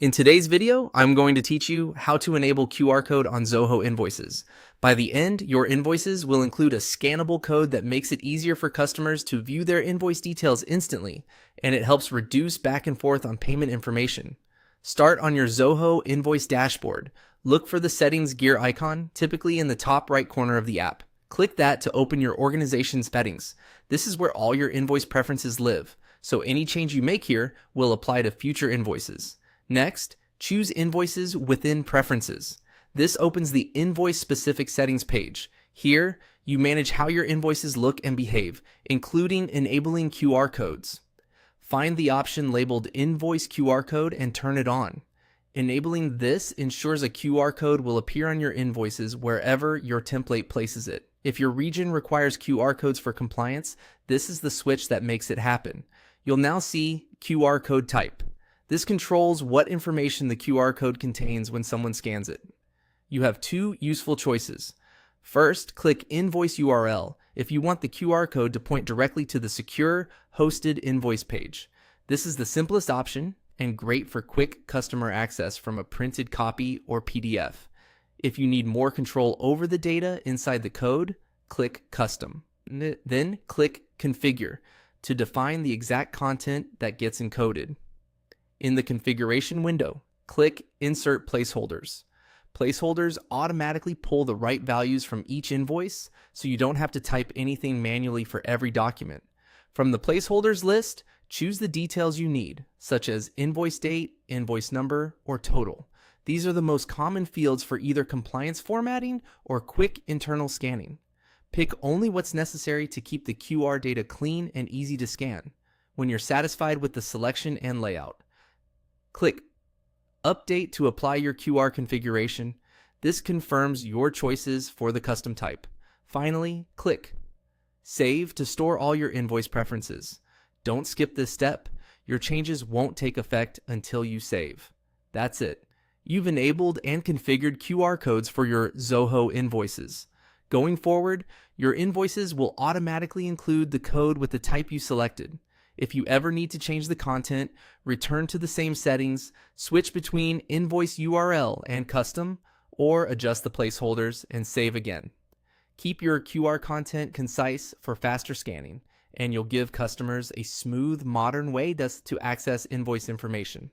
In today's video, I'm going to teach you how to enable QR code on Zoho Invoices. By the end, your invoices will include a scannable code that makes it easier for customers to view their invoice details instantly, and it helps reduce back and forth on payment information. Start on your Zoho Invoice dashboard. Look for the settings gear icon, typically in the top right corner of the app. Click that to open your organization's settings. This is where all your invoice preferences live, so any change you make here will apply to future invoices. Next, choose Invoices within Preferences. This opens the invoice-specific settings page. Here, you manage how your invoices look and behave, including enabling QR codes. Find the option labeled Invoice QR Code and turn it on. Enabling this ensures a QR code will appear on your invoices wherever your template places it. If your region requires QR codes for compliance, this is the switch that makes it happen. You'll now see QR code type. This controls what information the QR code contains when someone scans it. You have two useful choices. First, click Invoice URL if you want the QR code to point directly to the secure, hosted invoice page. This is the simplest option and great for quick customer access from a printed copy or PDF. If you need more control over the data inside the code, click Custom. Then click Configure to define the exact content that gets encoded. In the configuration window, click Insert Placeholders. Placeholders automatically pull the right values from each invoice, so you don't have to type anything manually for every document. From the placeholders list, choose the details you need, such as invoice date, invoice number, or total. These are the most common fields for either compliance formatting or quick internal scanning. Pick only what's necessary to keep the QR data clean and easy to scan. When you're satisfied with the selection and layout, click Update to apply your QR configuration. This confirms your choices for the custom type. Finally, click Save to store all your invoice preferences. Don't skip this step. Your changes won't take effect until you save. That's it. You've enabled and configured QR codes for your Zoho invoices. Going forward, your invoices will automatically include the code with the type you selected. If you ever need to change the content, return to the same settings, switch between invoice URL and custom, or adjust the placeholders and save again. Keep your QR content concise for faster scanning, and you'll give customers a smooth, modern way to access invoice information.